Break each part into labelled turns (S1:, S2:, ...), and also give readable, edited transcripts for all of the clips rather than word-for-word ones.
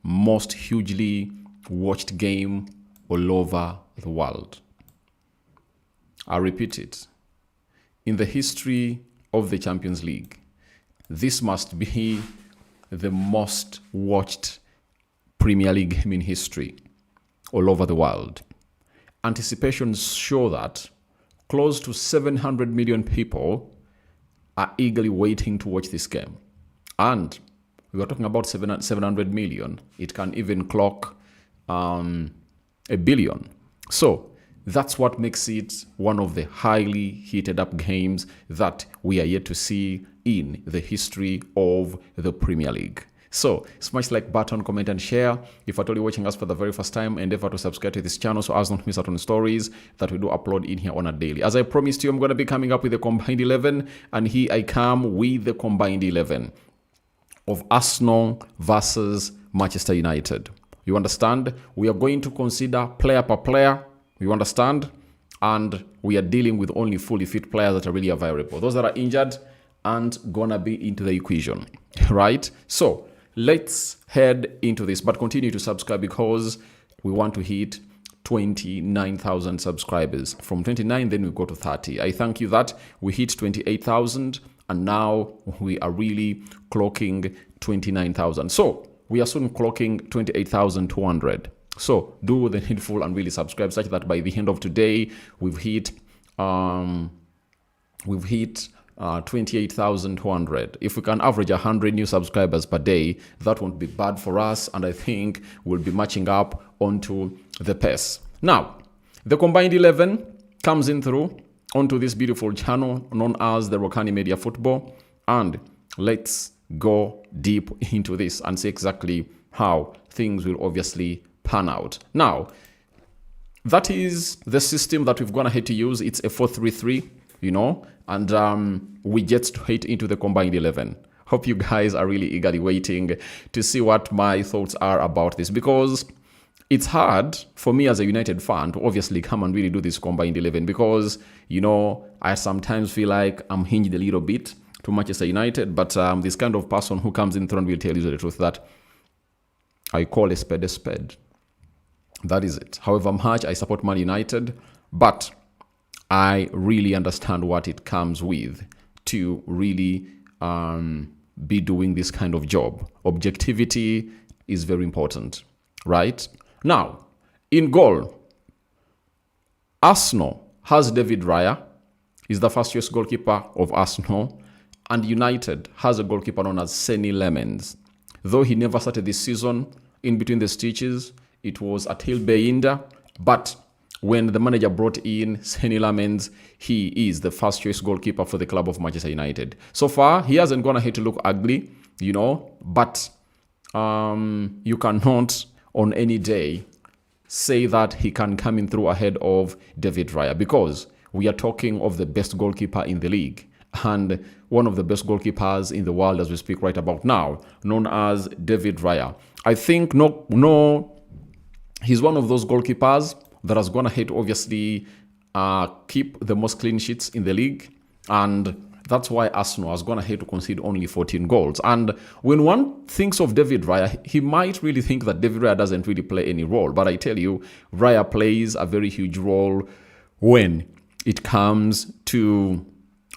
S1: most hugely watched game all over the world. I repeat it. In the history of the Champions League, this must be the most watched Premier League game in history all over the world. Anticipations show that close to 700 million people are eagerly waiting to watch this game. And we are talking about 700 million. It can even clock a billion. So that's what makes it one of the highly heated up games that we are yet to see in the history of the Premier League. So smash like button, comment and share. If at all you're watching us for the very first time, endeavor to subscribe to this channel so as not to miss out on stories that we do upload in here on a daily. As I promised you, I'm going to be coming up with the combined 11, and here I come with the combined 11 of Arsenal versus Manchester United. You understand? We are going to consider player per player. You understand? And we are dealing with only fully fit players that are really available. Those that are injured aren't gonna be into the equation, right? So let's head into this, but continue to subscribe because we want to hit 29,000 subscribers. From 29, then we go to 30. I thank you that we hit 28,000, and now we are really clocking 29,000. So we are soon clocking 28,200. So do the needful and really subscribe, such that by the end of today we've hit 28,200. If we can average 100 new subscribers per day, that won't be bad for us, and I think we'll be matching up onto the pace. Now, the combined 11 comes in through onto this beautiful channel known as the Rokani Media Football, and let's go deep into this and see exactly how things will obviously pan out. Now, that is the system that we've gone ahead to use. It's a 4-3-3, you know, and we get straight into the combined 11. Hope you guys are really eagerly waiting to see what my thoughts are about this, because it's hard for me as a United fan to obviously come and really do this combined 11, because, you know, I sometimes feel like I'm hinged a little bit to Manchester United, but this kind of person who comes in front will tell you the truth that I call a spade a spade. That is it. However much I support Man United, but I really understand what it comes with to really be doing this kind of job. Objectivity is very important, right? Now, in goal, Arsenal has David Raya. He's the first choice goalkeeper of Arsenal. And United has a goalkeeper known as Seny Lemens. Though he never started this season, in between the stitches, it was Atil Beinda, but when the manager brought in Seny Lemens, he is the first choice goalkeeper for the club of Manchester United. So far, he hasn't gone ahead to look ugly, you know, but you cannot on any day say that he can come in through ahead of David Raya, because we are talking of the best goalkeeper in the league and one of the best goalkeepers in the world as we speak right about now, known as David Raya. I think he's one of those goalkeepers that has gone ahead to obviously keep the most clean sheets in the league, and that's why Arsenal has gone ahead to concede only 14 goals. And when one thinks of David Raya, he might really think that David Raya doesn't really play any role, but I tell you, Raya plays a very huge role when it comes to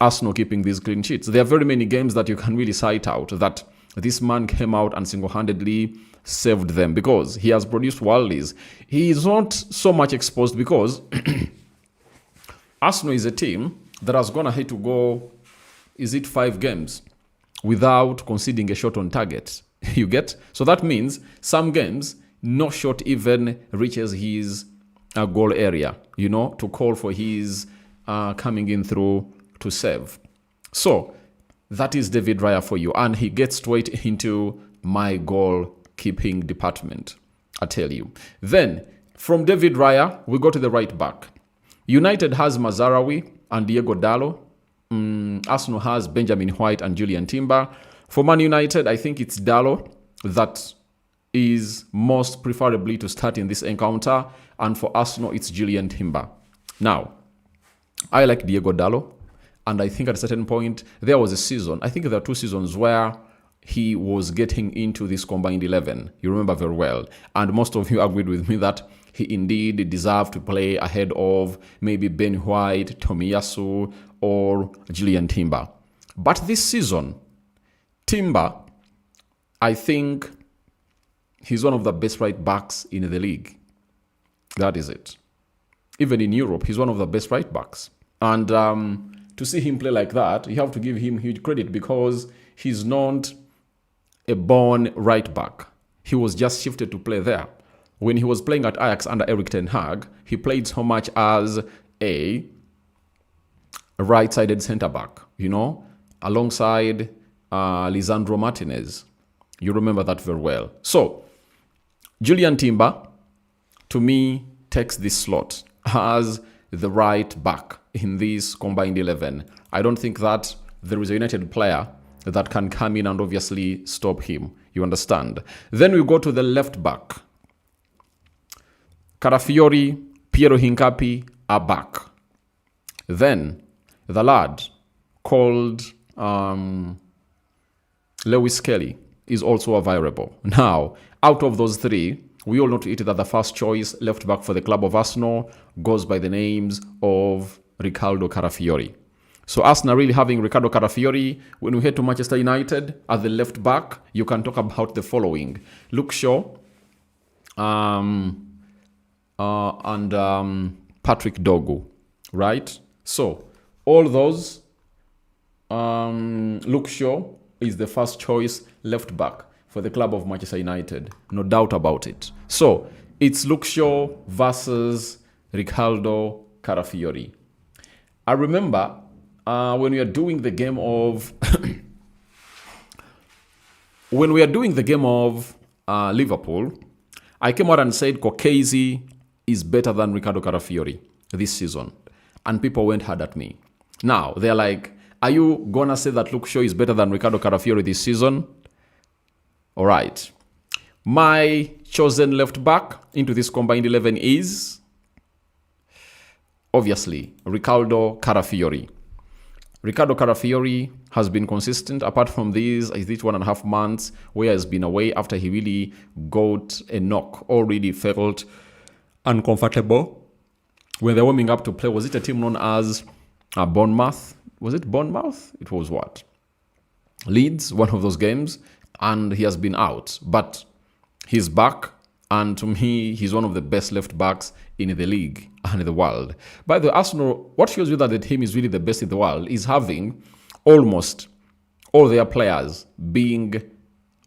S1: Arsenal keeping these clean sheets. There are very many games that you can really cite out that this man came out and single-handedly saved them, because he has produced worldies. He is not so much exposed because Arsenal is a team that has gone ahead to go, is it 5 games without conceding a shot on target? You get? So that means some games, no shot even reaches his goal area, you know, to call for his coming in through to save. So that is David Raya for you, and he gets straight into my goal-keeping department, I tell you. Then, from David Raya, we go to the right back. United has Mazarawi and Diego Dallo. Arsenal has Benjamin White and Julian Timber. For Man United, I think it's Dallo that is most preferably to start in this encounter, and for Arsenal, it's Julian Timber. Now, I like Diego Dallo, and I think at a certain point, there was a season, I think there are 2 seasons where he was getting into this combined 11. You remember very well. And most of you agreed with me that he indeed deserved to play ahead of maybe Ben White, Tomiyasu, or Julian Timber. But this season, Timber, I think he's one of the best right backs in the league. That is it. Even in Europe, he's one of the best right backs. And to see him play like that, you have to give him huge credit because he's not a born right back. He was just shifted to play there. When he was playing at Ajax under Erik ten Hag, he played so much as a right-sided centre-back, alongside Lisandro Martinez. You remember that very well. So, Julian Timber, to me, takes this slot as the right back in this combined 11. I don't think that there is a United player that can come in and obviously stop him. You understand? Then we go to the left back. Carafiori, Piero Hincapi are back. Then the lad called Lewis Kelly is also available. Now, out of those three, we all know to it that the first choice left back for the club of Arsenal goes by the names of Riccardo Carafiori. So Arsenal really having Riccardo Carafiori. When we head to Manchester United at the left back, you can talk about the following: Luke Shaw, and Patrick Dogu, right? So all those, Luke Shaw is the first choice left back for the club of Manchester United. No doubt about it. So it's Luke Shaw versus Riccardo Carafiori. I remember when we are doing the game of Liverpool, I came out and said Kokezi is better than Riccardo Carafiori this season. And people went hard at me. Now, they're like, are you going to say that Luke Shaw is better than Riccardo Carafiori this season? All right. My chosen left back into this combined 11 is, obviously, Riccardo Carafiori. Riccardo Carafiori has been consistent apart from these, I think 1.5 months where he has been away after he really got a knock or really felt uncomfortable when they're warming up to play. Was it a team known as Bournemouth? Was it Bournemouth? It was what? Leeds, one of those games, and he has been out. But he's back, and to me, he's one of the best left backs in the league and in the world. By the way, Arsenal, what shows you that the team is really the best in the world is having almost all their players being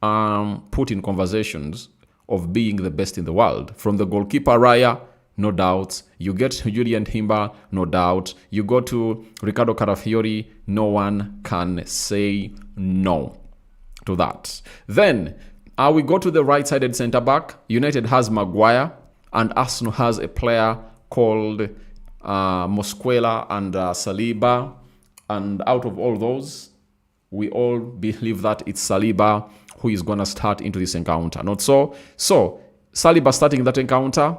S1: put in conversations of being the best in the world. From the goalkeeper, Raya, no doubt. You get Julian Timber, no doubt. You go to Riccardo Carafiori, no one can say no to that. Then we go to the right-sided centre-back. United has Maguire, and Arsenal has a player called Mosquera and Saliba. And out of all those, we all believe that it's Saliba who is going to start into this encounter. Not so? So, Saliba starting that encounter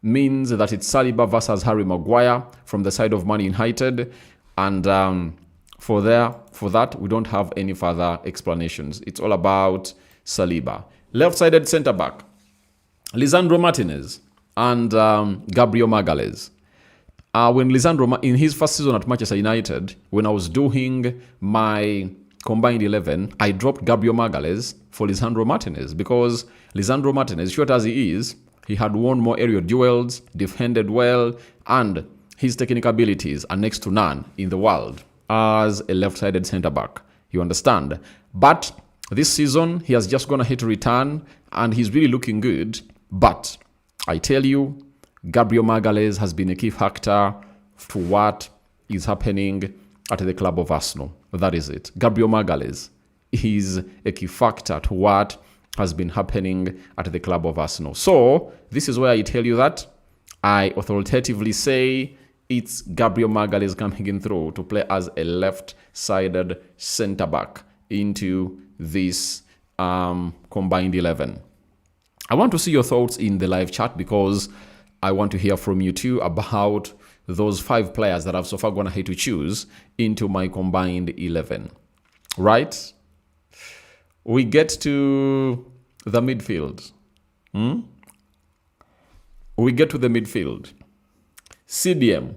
S1: means that it's Saliba versus Harry Maguire from the side of Man United. And for that, we don't have any further explanations. It's all about Saliba. Left-sided centre-back, Lisandro Martinez and Gabriel Magalhaes. When Lisandro, in his first season at Manchester United, when I was doing my combined 11, I dropped Gabriel Magalhaes for Lisandro Martinez because Lisandro Martinez, short as he is, he had won more aerial duels, defended well, and his technical abilities are next to none in the world as a left-sided centre-back. You understand? But this season, he has just gone ahead to return, and he's really looking good. But I tell you, Gabriel Magalhaes has been a key factor to what is happening at the club of Arsenal. That is it. Gabriel Magalhaes is a key factor to what has been happening at the club of Arsenal. So, this is where I tell you that I authoritatively say it's Gabriel Magalhaes coming in through to play as a left-sided centre-back into this combined 11. I want to see your thoughts in the live chat because I want to hear from you too about those 5 players that I've so far gone ahead to choose into my combined 11. Right? we get to the midfield. We get to the midfield. CDM.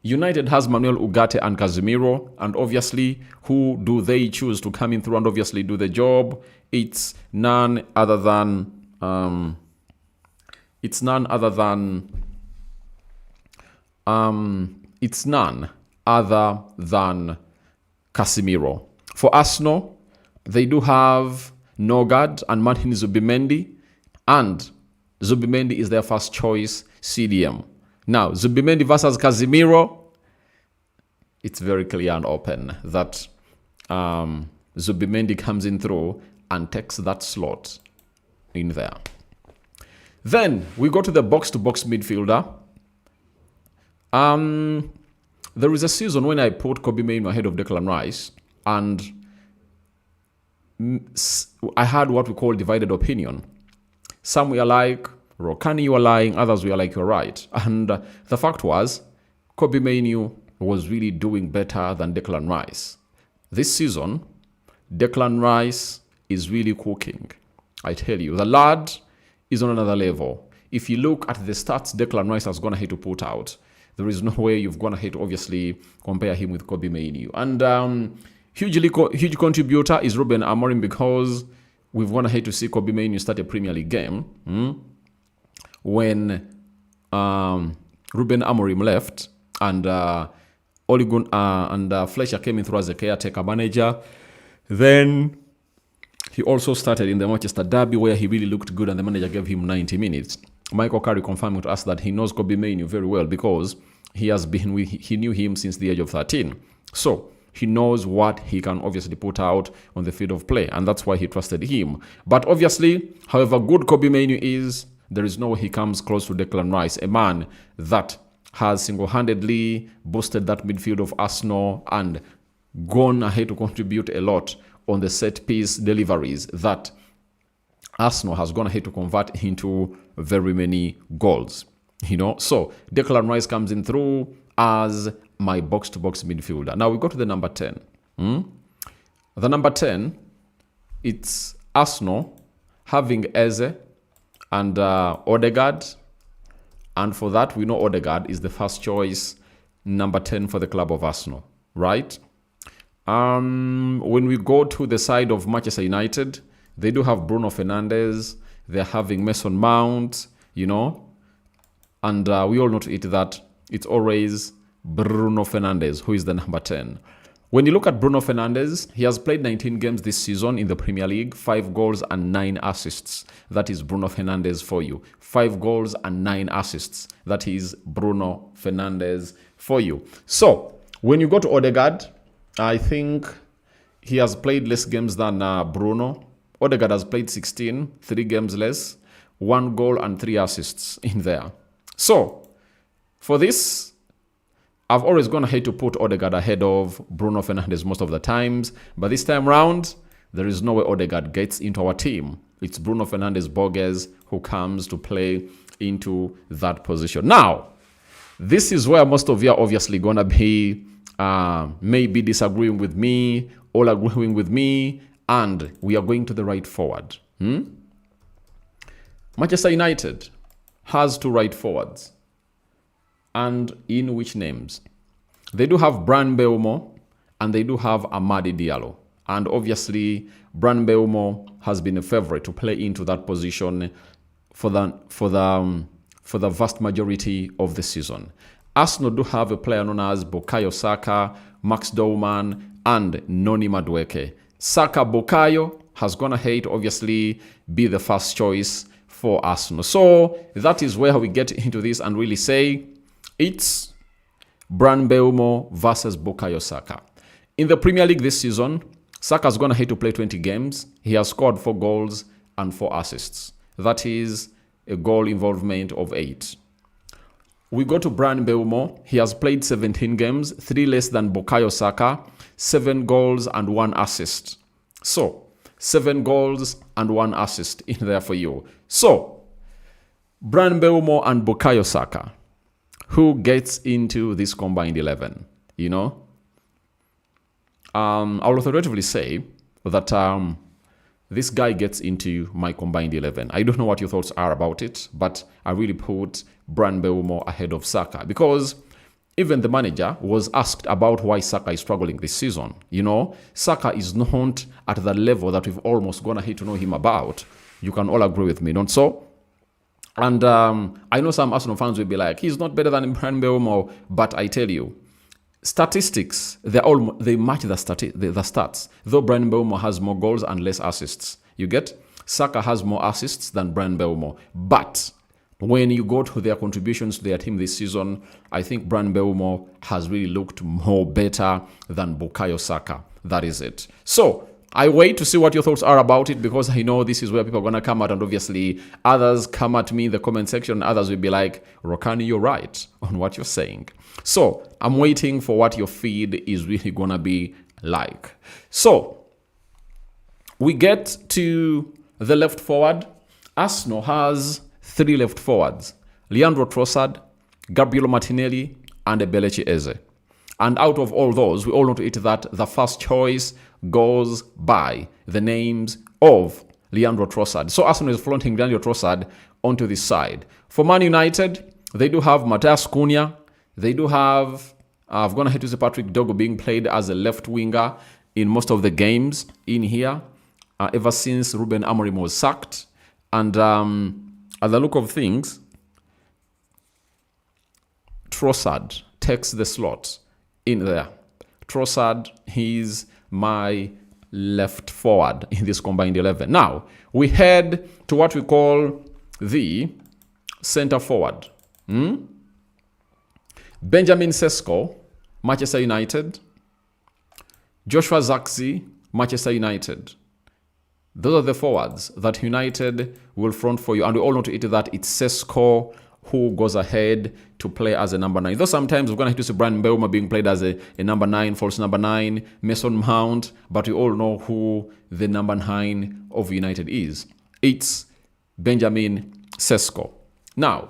S1: United has Manuel Ugarte and Casemiro, and obviously, who do they choose to come in through and obviously do the job? It's none other than Casemiro. For Arsenal, they do have Nogard and Martin Zubimendi, and Zubimendi is their first choice CDM. Now, Zubimendi versus Casemiro, it's very clear and open that Zubimendi comes in through and takes that slot in there. Then we go to the box-to-box midfielder. There is a season when I put Kobbie Mainoo ahead of Declan Rice, and I had what we call divided opinion. Some were like, Rokani, you are lying. Others were like, you're right. And the fact was, Kobbie Mainoo was really doing better than Declan Rice. This season, Declan Rice is really cooking. I tell you, the lad is on another level. If you look at the stats Declan Rice has gone ahead to put out, there is no way you've gone ahead to obviously compare him with Kobbie Mainoo. And huge contributor is Ruben Amorim, because we've gone ahead to see Kobbie Mainoo start a Premier League game. When Ruben Amorim left and Fletcher came in through as a caretaker manager, then he also started in the Manchester Derby, where he really looked good and the manager gave him 90 minutes. Michael Carey confirmed to us that he knows Kobbie Mainoo very well because he knew him since the age of 13. So he knows what he can obviously put out on the field of play, and that's why he trusted him. But obviously, however good Kobbie Mainoo is, there is no way he comes close to Declan Rice, a man that has single-handedly boosted that midfield of Arsenal and gone ahead to contribute a lot on the set-piece deliveries that Arsenal has gone ahead to convert into very many goals. So Declan Rice comes in through as my box-to-box midfielder. Now we go to the number 10. The number 10, it's Arsenal having Eze and Odegaard, and for that we know Odegaard is the first choice number 10 for the club of Arsenal, right? When we go to the side of Manchester United, they do have Bruno Fernandes, they're having Mason Mount, and we all know to it that it's always Bruno Fernandes who is the number 10. When you look at Bruno Fernandes, he has played 19 games this season in the Premier League, 5 goals and 9 assists. That is Bruno Fernandes for you. 5 goals and 9 assists. That is Bruno Fernandes for you. So, when you go to Odegaard, I think he has played less games than Bruno. Odegaard has played 16, 3 games less, 1 goal and 3 assists in there. So, for this, I've always gone ahead to put Odegaard ahead of Bruno Fernandes most of the times. But this time round, there is no way Odegaard gets into our team. It's Bruno Fernandes Borges who comes to play into that position. Now, this is where most of you are obviously going to be maybe disagreeing with me, all agreeing with me, and we are going to the right forward. Manchester United has 2 right forwards. And in which names? They do have Bryan Mbeumo and they do have Amadi Diallo. And obviously, Bryan Mbeumo has been a favorite to play into that position for the vast majority of the season. Arsenal do have a player known as Bukayo Saka, Max Dowman, and Noni Madueke. Saka Bukayo has gone ahead to obviously be the first choice for Arsenal. So that is where we get into this and really say, it's Bryan Mbeumo versus Bukayo Saka. In the Premier League this season, Saka's gone ahead to play 20 games. He has scored 4 goals and 4 assists. That is a goal involvement of 8. We go to Bryan Mbeumo. He has played 17 games, 3 less than Bukayo Saka, 7 goals and 1 assist. So, 7 goals and 1 assist in there for you. So, Bryan Mbeumo and Bukayo Saka. Who gets into this combined 11? I'll authoritatively say that this guy gets into my combined 11. I don't know what your thoughts are about it, but I really put Bryan Mbeumo ahead of Saka because even the manager was asked about why Saka is struggling this season. You know, Saka is not at the level that we've almost gone ahead to know him about. You can all agree with me, don't so? And I know some Arsenal fans will be like, he's not better than Bryan Mbeumo, but I tell you, statistics, they match the stats. Though Bryan Mbeumo has more goals and less assists. You get? Saka has more assists than Bryan Mbeumo. But when you go to their contributions to their team this season, I think Bryan Mbeumo has really looked more better than Bukayo Saka. That is it. So I wait to see what your thoughts are about it because I know this is where people are going to come out, and obviously others come at me in the comment section. Others will be like, Rokani, you're right on what you're saying. So I'm waiting for what your feed is really going to be like. So we get to the left forward. Arsenal has 3 left forwards: Leandro Trossard, Gabriel Martinelli, and Ebelechi Eze. And out of all those, we all know to it that the first choice goes by the names of Leandro Trossard. So Arsenal is flaunting Leandro Trossard onto this side. For Man United, they do have Matheus Cunha. They do have, I've gone ahead to say Patrick Dogo being played as a left winger in most of the games in here, ever since Ruben Amorim was sacked. And at the look of things, Trossard takes the slot in there. Trossard, he's my left forward in this combined 11. Now, we head to what we call the center forward. Benjamin Sesko, Manchester United. Joshua Zirkzee, Manchester United. Those are the forwards that United will front for you. And we all know to it that it's Sesko who goes ahead to play as a number 9. Though sometimes we're going to have to see Bryan Mbeumo being played as a number 9, false number 9, Mason Mount, but we all know who the number 9 of United is. It's Benjamin Sesko. Now,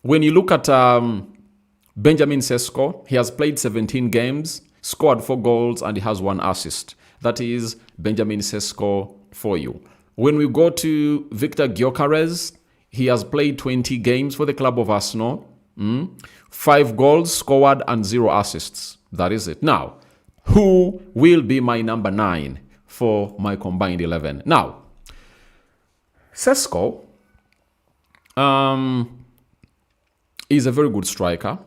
S1: when you look at Benjamin Sesko, he has played 17 games, scored 4 goals, and he has 1 assist. That is Benjamin Sesko for you. When we go to Victor Gyökeres, he has played 20 games for the club of Arsenal. 5 goals scored and 0 assists. That is it. Now, who will be my number 9 for my combined 11? Now, Sesko is a very good striker.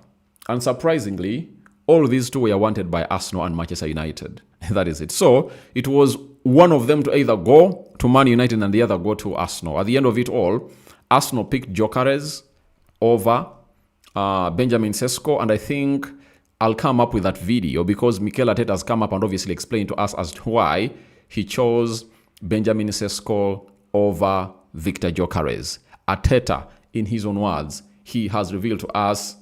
S1: And surprisingly, all these two were wanted by Arsenal and Manchester United. That is it. So it was one of them to either go to Man United and the other go to Arsenal. At the end of it all, Arsenal picked Gyökeres over Benjamin Sesko, and I think I'll come up with that video because Mikel Arteta has come up and obviously explained to us as to why he chose Benjamin Sesko over Victor Gyökeres. Arteta, in his own words, he has revealed to us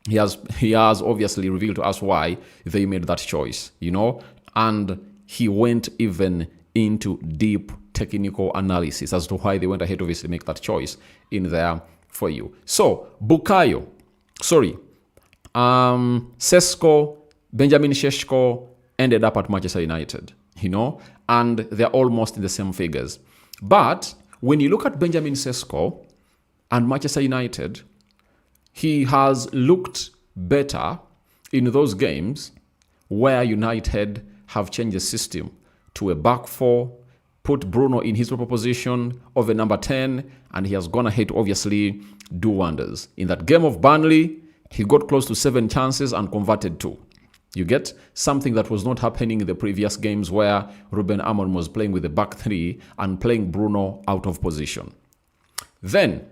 S1: he has obviously revealed to us why they made that choice, you know, and he went even into deep technical analysis as to why they went ahead to obviously make that choice in there for you. So, Sesko, Benjamin Sesko ended up at Manchester United, you know, and they're almost in the same figures. But when you look at Benjamin Sesko and Manchester United, he has looked better in those games where United have changed the system to a back 4, put Bruno in his proper position of a number 10, and he has gone ahead to obviously do wonders. In that game of Burnley, he got close to 7 chances and converted 2. You get something that was not happening in the previous games where Ruben Amorim was playing with the back 3 and playing Bruno out of position. Then,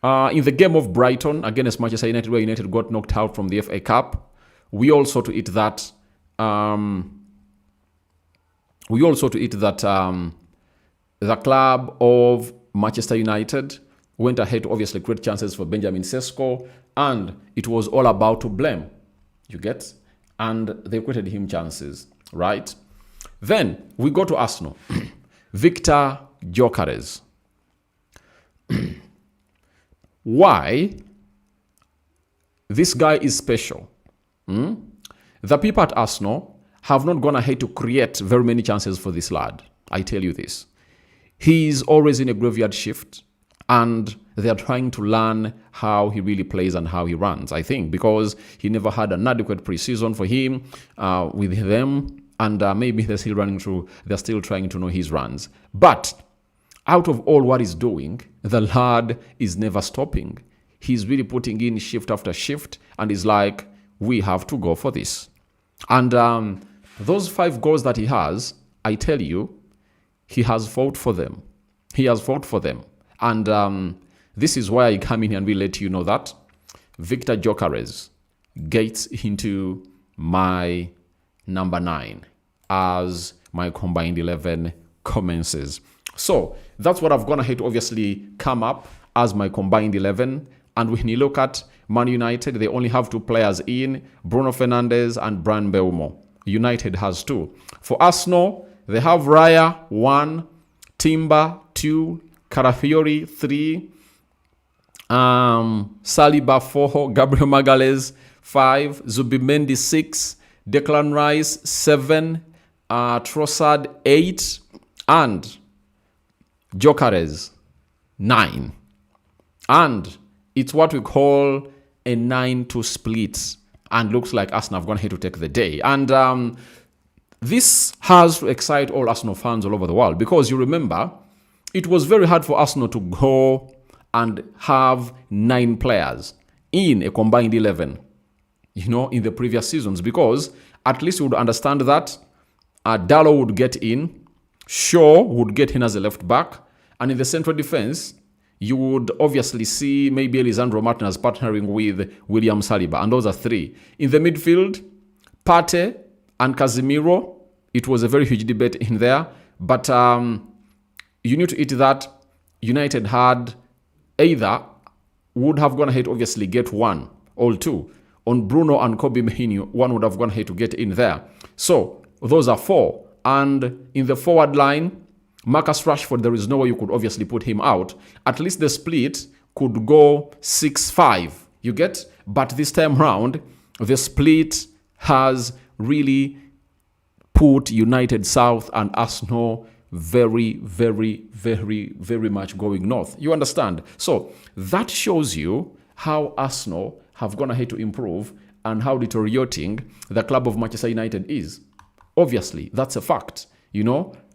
S1: in the game of Brighton against Manchester United, where United got knocked out from the FA Cup, we also to it that the club of Manchester United went ahead to obviously create chances for Benjamin Sesko, and it was all about to blame. You get? And they created him chances, right? Then we go to Arsenal. Victor Gyökeres. Why this guy is special? The people at Arsenal have not gone ahead to create very many chances for this lad. I tell you this. He's always in a graveyard shift, and they are trying to learn how he really plays and how he runs, I think, because he never had an adequate preseason for him with them, and maybe they're still trying to know his runs. But out of all what he's doing, the lad is never stopping. He's really putting in shift after shift, and he's like, we have to go for this. And those 5 goals that he has, I tell you, he has fought for them. He has fought for them. And this is why I come in and we let you know that Victor Gyökeres gets into my number 9 as my combined 11 commences. So that's what I've gone ahead to obviously come up as my combined 11. And when you look at Man United, they only have 2 players in, Bruno Fernandes and Bryan Mbeumo. United has 2. For Arsenal, they have Raya 1, Timber 2, Carafiori 3, Saliba 4, Gabriel Magalhaes 5, Zubimendi 6, Declan Rice 7, Trossard 8, and Gyökeres 9. And it's what we call a 9-2 split, and looks like Arsenal have gone here to take the day. And this has to excite all Arsenal fans all over the world, because you remember, it was very hard for Arsenal to go and have 9 players in a combined 11, in the previous seasons, because at least you would understand that Dalot would get in, Shaw would get in as a left back, and in the central defense, you would obviously see maybe Lisandro Martinez partnering with William Saliba, and those are 3. In the midfield, Partey and Casemiro, it was a very huge debate in there, but you need to eat that United had either would have gone ahead to obviously get 1 or 2. On Bruno and Kobe Mainoo, 1 would have gone ahead to get in there. So those are 4. And in the forward line, Marcus Rashford, there is no way you could obviously put him out. At least the split could go 6-5. You get? But this time round, the split has really put United South and Arsenal very, very, very, very much going north. You understand? So that shows you how Arsenal have gone ahead to improve and how deteriorating the club of Manchester United is. Obviously, that's a fact.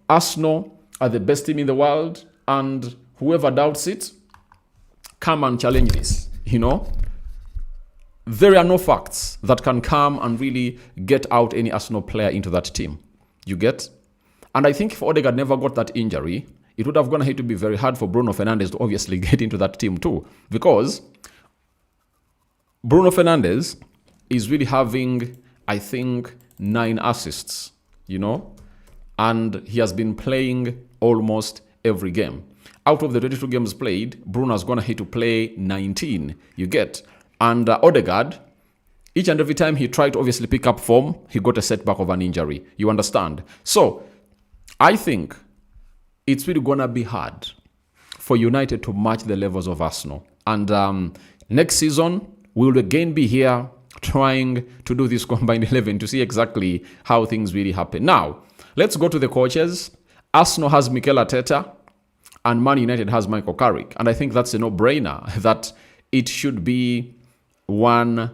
S1: Arsenal are the best team in the world, and whoever doubts it, come and challenge this. There are no facts that can come and really get out any Arsenal player into that team. You get? And I think if Odegaard never got that injury, it would have gone ahead to be very hard for Bruno Fernandes to obviously get into that team too, because Bruno Fernandes is really having, I think, 9 assists, and he has been playing almost every game. Out of the 22 games played, Bruno has gone ahead to play 19, you get. And Odegaard, each and every time he tried to obviously pick up form, he got a setback of an injury. You understand? So, I think it's really going to be hard for United to match the levels of Arsenal. And next season, we will again be here trying to do this combined 11 to see exactly how things really happen. Now, let's go to the coaches. Arsenal has Mikel Arteta, and Man United has Michael Carrick. And I think that's a no-brainer that it should be one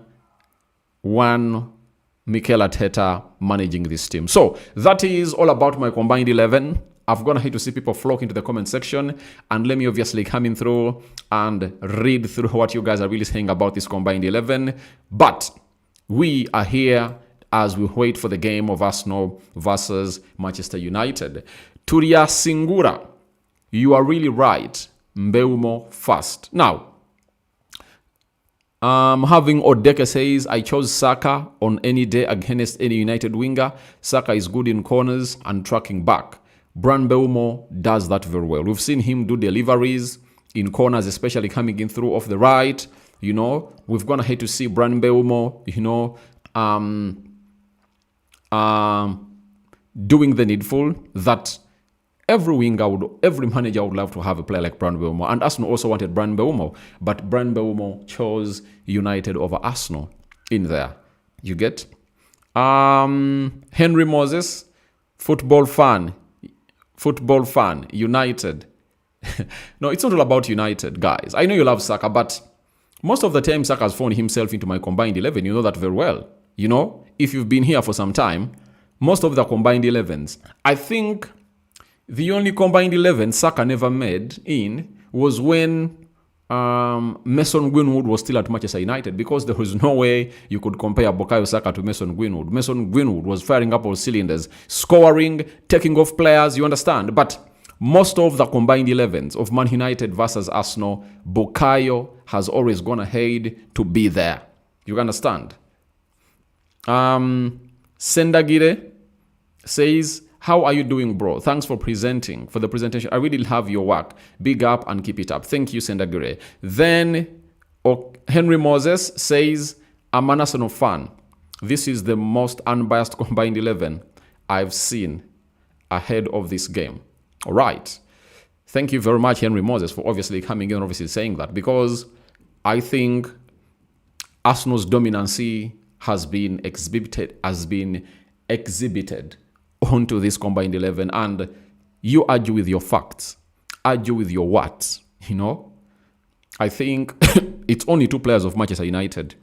S1: Mikel Arteta managing this team. So that is all about my combined 11. I've gone ahead to see people flock into the comment section, and let me obviously come in through and read through what you guys are really saying about this combined 11. But we are here as we wait for the game of Arsenal versus Manchester United. Turia Singura, you are really right. Mbeumo first. Now, having Odeke says, I chose Saka on any day against any United winger. Saka is good in corners and tracking back. Bryan Mbeumo does that very well. We've seen him do deliveries in corners, especially coming in through off the right. We've gone ahead to see Bryan Mbeumo, doing the needful that every manager would love to have a player like Bryan Mbeumo. And Arsenal also wanted Bryan Mbeumo, but Bryan Mbeumo chose United over Arsenal in there. You get? Henry Moses, football fan, United. No, it's not all about United, guys. I know you love Saka, but most of the time Saka has found himself into my combined 11. You know that very well. You know, if you've been here for some time, most of the combined 11s, I think the only combined 11 Saka never made in was when Mason Greenwood was still at Manchester United, because there was no way you could compare Bukayo Saka to Mason Greenwood. Mason Greenwood was firing up all cylinders, scoring, taking off players, you understand? But most of the combined 11s of Man United versus Arsenal, Bukayo has always gone ahead to be there. You understand? Sendagire says, how are you doing, bro? Thanks for the presentation. I really love your work. Big up and keep it up. Thank you, Sendagire. Then Henry Moses says, I'm an Arsenal fan. This is the most unbiased combined 11 I've seen ahead of this game. All right. Thank you very much, Henry Moses, for obviously coming in and obviously saying that, because I think Arsenal's dominancy has been exhibited onto this combined 11, and you argue with your facts, argue with your words, you know. I think it's only two players of Manchester United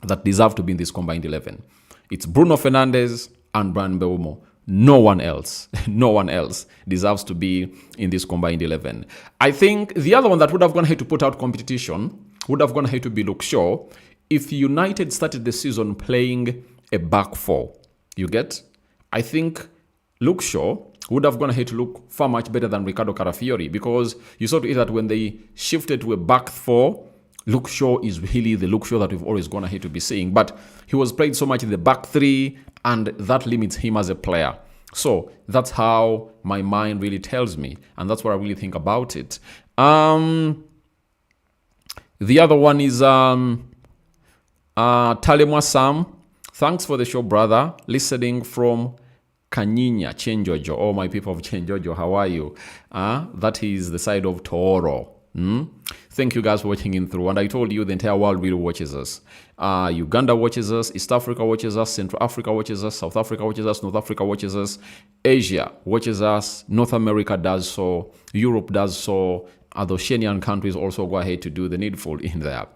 S1: that deserve to be in this combined 11. It's Bruno Fernandes and Bryan Mbeumo. No one else deserves to be in this combined 11. I think the other one that would have gone ahead to put out competition would have gone ahead to be Luke Shaw if United started the season playing a back four. You get? I think Luke Shaw would have gone ahead to look far much better than Ricardo Carafiori, because you saw to it that when they shifted to a back four, Luke Shaw is really the Luke Shaw that we've always gone ahead to be seeing. But he was played so much in the back three, and that limits him as a player. So that's how my mind really tells me, and that's what I really think about it. The other one is Talemwa Sam. Thanks for the show, brother. Listening from Kanyinya, Chenjojo. Oh, my people of Chenjojo, how are you? That is the side of Toro. Thank you guys for watching in through. And I told you the entire world really watches us. Uganda watches us, East Africa watches us, Central Africa watches us, South Africa watches us, North Africa watches us, Asia watches us, North America does so, Europe does so, other Oceanian countries also go ahead to do the needful in there.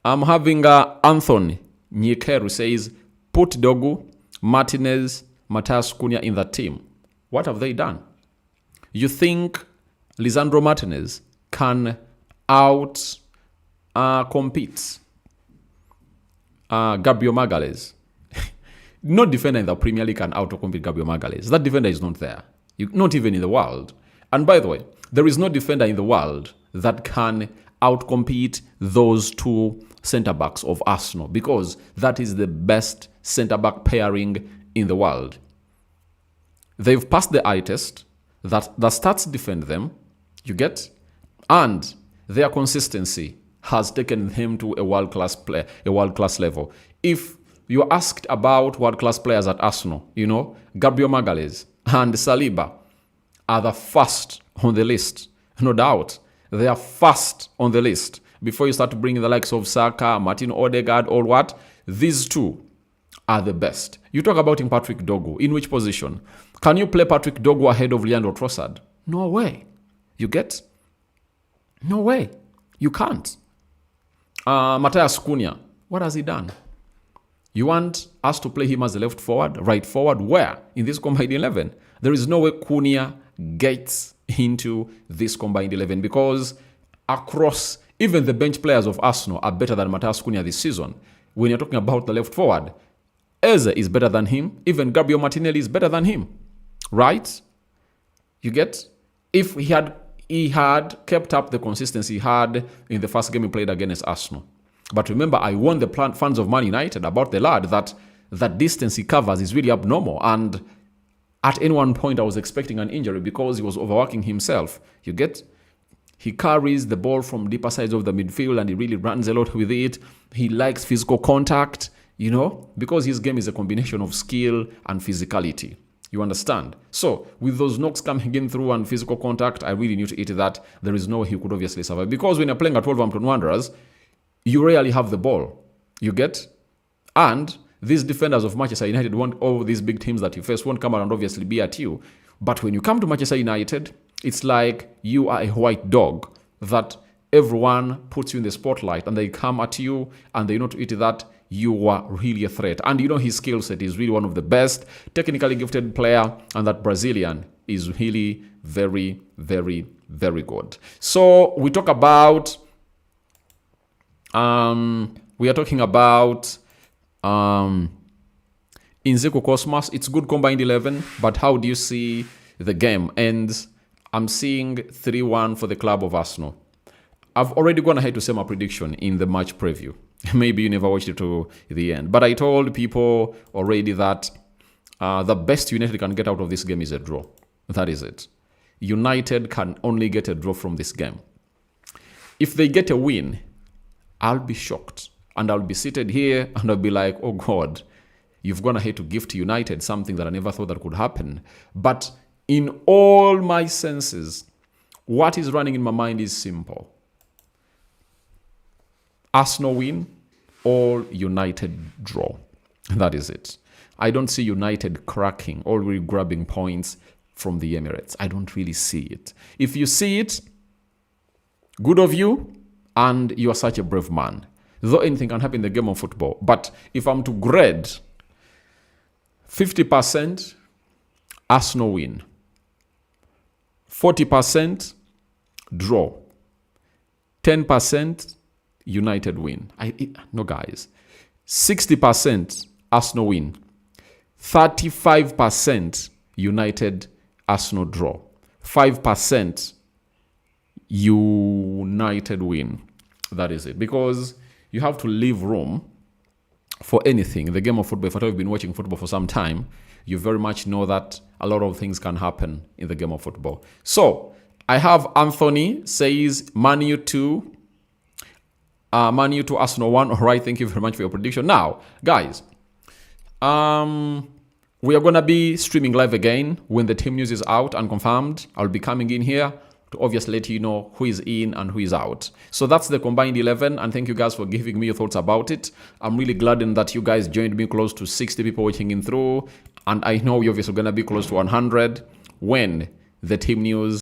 S1: I'm having Anthony Nyikeru says, put Dogu, Martinez, Matthias Cunha in that team. What have they done? You think Lisandro Martinez can compete Gabriel Magalhaes? No defender in the Premier League can out-compete Gabriel Magalhaes. That defender is not there. Not even in the world. And by the way, there is no defender in the world that can outcompete those two centre-backs of Arsenal, because that is the best centre-back pairing in the world. They've passed the eye test. That the stats defend them. You get? And their consistency has taken them to a world-class level. If you're asked about world-class players at Arsenal, you know, Gabriel Magalhaes and Saliba are the first on the list. No doubt. They are first on the list. Before you start to bring in the likes of Saka, Martin Odegaard, or what, these two are the best. You talk about Patrick Dogu. In which position? Can you play Patrick Dogu ahead of Leandro Trossard? No way. You get? No way. You can't. Matthias Cunha, what has he done? You want us to play him as a left forward, right forward? Where? In this combined 11. There is no way Cunha gets into this combined 11, because across, even the bench players of Arsenal are better than Matthias Cunha this season. When you're talking about the left forward, Eze is better than him. Even Gabriel Martinelli is better than him. Right? You get? If he had kept up the consistency he had in the first game he played against Arsenal. But remember, I warned the fans of Man United about the lad that distance he covers is really abnormal. And at any one point, I was expecting an injury because he was overworking himself. You get? He carries the ball from deeper sides of the midfield and he really runs a lot with it. He likes physical contact, you know, because his game is a combination of skill and physicality. You understand? So, with those knocks coming in through and physical contact, I really knew to eat that. There is no way he could obviously survive. Because when you're playing at Wolverhampton Wanderers, you rarely have the ball. You get? And These defenders of Manchester United, all these big teams that you face won't come around obviously be at you. But when you come to Manchester United, it's like you are a white dog that everyone puts you in the spotlight and they come at you and they know to it that you are really a threat. And you know his skill set is really one of the best, technically gifted player, and that Brazilian is really very, very, very good. So we talk about, we are talking about Inzeku Cosmas. It's good combined 11, but how do you see the game? And I'm seeing 3-1 for the club of Arsenal. I've already gone ahead to say my prediction in the match preview. Maybe you never watched it to the end. But I told people already that the best United can get out of this game is a draw. That is it. United can only get a draw from this game. If they get a win, I'll be shocked. And I'll be seated here and I'll be like, oh God, you've gone ahead to gift United something that I never thought that could happen. But in all my senses, what is running in my mind is simple. Arsenal win or United draw. That is it. I don't see United cracking or really grabbing points from the Emirates. I don't really see it. If you see it, good of you, and you are such a brave man. Though anything can happen in the game of football. But if I'm to grade 50% Arsenal win, 40% draw, 10% United win. No, guys. 60% Arsenal win, 35% United Arsenal draw, 5% United win. That is it. Because you have to leave room for anything. In the game of football, if you've been watching football for some time, you very much know that a lot of things can happen in the game of football. So, I have Anthony says Man U 2, Arsenal 1. All right, thank you very much for your prediction. Now, guys, we are going to be streaming live again when the team news is out and confirmed. I'll be coming in here to obviously let you know who is in and who is out. So that's the combined 11, and thank you guys for giving me your thoughts about it. I'm really glad that you guys joined me, close to 60 people watching in through, and I know you're obviously going to be close to 100 when the team news